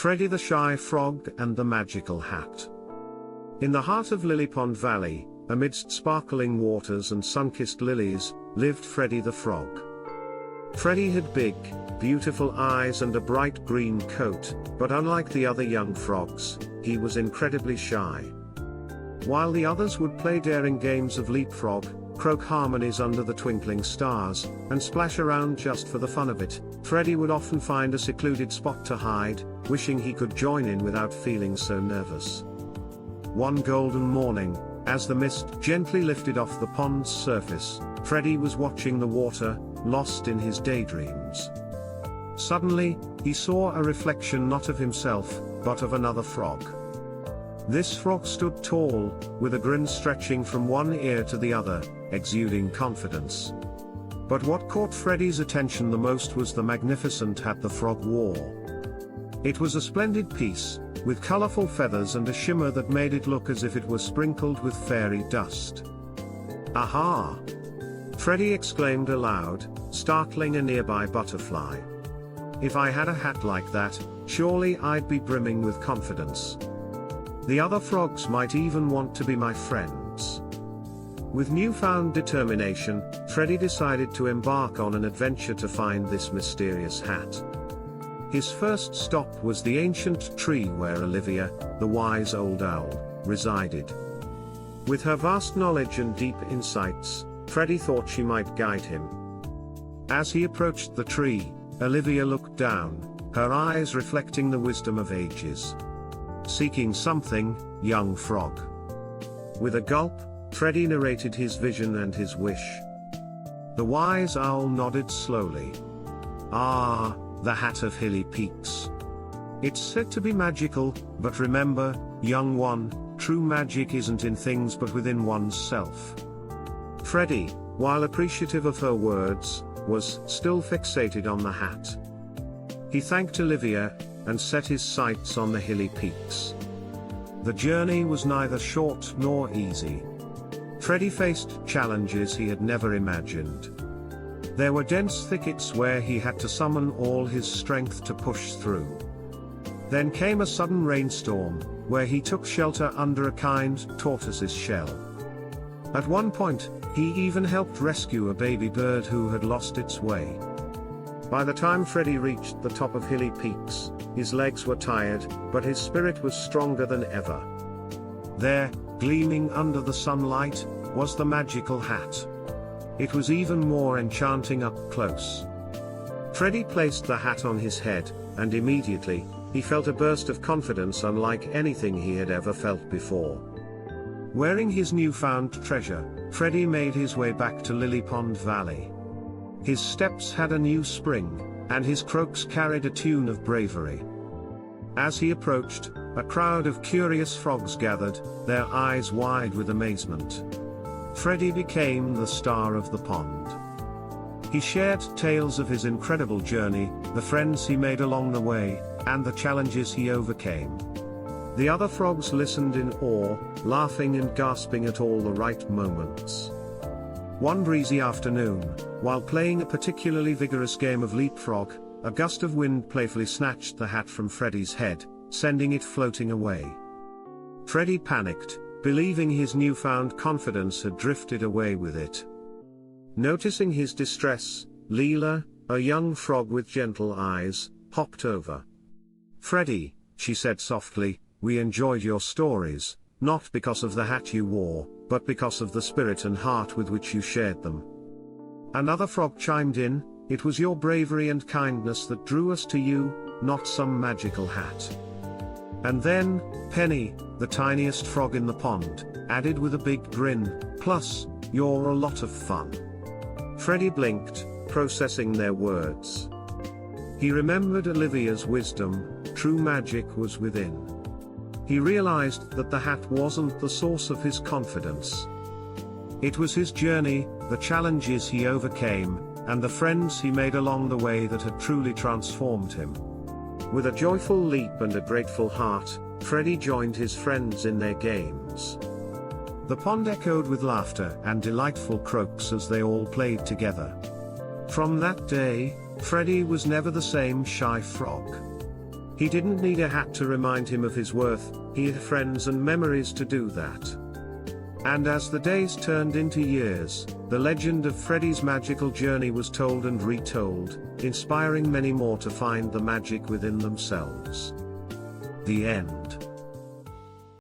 Freddy the Shy Frog and the Magical Hat. In the heart of Lily Pond Valley, amidst sparkling waters and sun-kissed lilies, lived Freddy the Frog. Freddy had big, beautiful eyes and a bright green coat, but unlike the other young frogs, he was incredibly shy. While the others would play daring games of leapfrog, croak harmonies under the twinkling stars, and splash around just for the fun of it, Freddy would often find a secluded spot to hide, wishing he could join in without feeling so nervous. One golden morning, as the mist gently lifted off the pond's surface, Freddy was watching the water, lost in his daydreams. Suddenly, he saw a reflection not of himself, but of another frog. This frog stood tall, with a grin stretching from one ear to the other, exuding confidence. But what caught Freddy's attention the most was the magnificent hat the frog wore. It was a splendid piece, with colorful feathers and a shimmer that made it look as if it were sprinkled with fairy dust. "Aha!" Freddy exclaimed aloud, startling a nearby butterfly. "If I had a hat like that, surely I'd be brimming with confidence. The other frogs might even want to be my friends." With newfound determination, Freddy decided to embark on an adventure to find this mysterious hat. His first stop was the ancient tree where Olivia, the wise old owl, resided. With her vast knowledge and deep insights, Freddy thought she might guide him. As he approached the tree, Olivia looked down, her eyes reflecting the wisdom of ages. "Seeking something, young frog?" With a gulp, Freddy narrated his vision and his wish. The wise owl nodded slowly. "Ah, the Hat of Hilly Peaks. It's said to be magical, but remember, young one, true magic isn't in things but within one's self." Freddy, while appreciative of her words, was still fixated on the hat. He thanked Olivia, and set his sights on the hilly peaks. The journey was neither short nor easy. Freddy faced challenges he had never imagined. There were dense thickets where he had to summon all his strength to push through. Then came a sudden rainstorm, where he took shelter under a kind tortoise's shell. At one point, he even helped rescue a baby bird who had lost its way. By the time Freddy reached the top of Hilly Peaks, his legs were tired, but his spirit was stronger than ever. There, gleaming under the sunlight, was the magical hat. It was even more enchanting up close. Freddy placed the hat on his head, and immediately, he felt a burst of confidence unlike anything he had ever felt before. Wearing his newfound treasure, Freddy made his way back to Lily Pond Valley. His steps had a new spring, and his croaks carried a tune of bravery. As he approached, a crowd of curious frogs gathered, their eyes wide with amazement. Freddy became the star of the pond. He shared tales of his incredible journey, the friends he made along the way, and the challenges he overcame. The other frogs listened in awe, laughing and gasping at all the right moments. One breezy afternoon, while playing a particularly vigorous game of leapfrog, a gust of wind playfully snatched the hat from Freddy's head, sending it floating away. Freddy panicked, believing his newfound confidence had drifted away with it. Noticing his distress, Leela, a young frog with gentle eyes, hopped over. "Freddy," she said softly, "we enjoyed your stories, not because of the hat you wore, but because of the spirit and heart with which you shared them." Another frog chimed in, "It was your bravery and kindness that drew us to you, not some magical hat." And then, Penny, the tiniest frog in the pond, added with a big grin, "Plus, you're a lot of fun." Freddy blinked, processing their words. He remembered Olivia's wisdom, true magic was within. He realized that the hat wasn't the source of his confidence. It was his journey, the challenges he overcame, and the friends he made along the way that had truly transformed him. With a joyful leap and a grateful heart, Freddy joined his friends in their games. The pond echoed with laughter and delightful croaks as they all played together. From that day, Freddy was never the same shy frog. He didn't need a hat to remind him of his worth, he had friends and memories to do that. And as the days turned into years, the legend of Freddy's magical journey was told and retold, inspiring many more to find the magic within themselves. The end.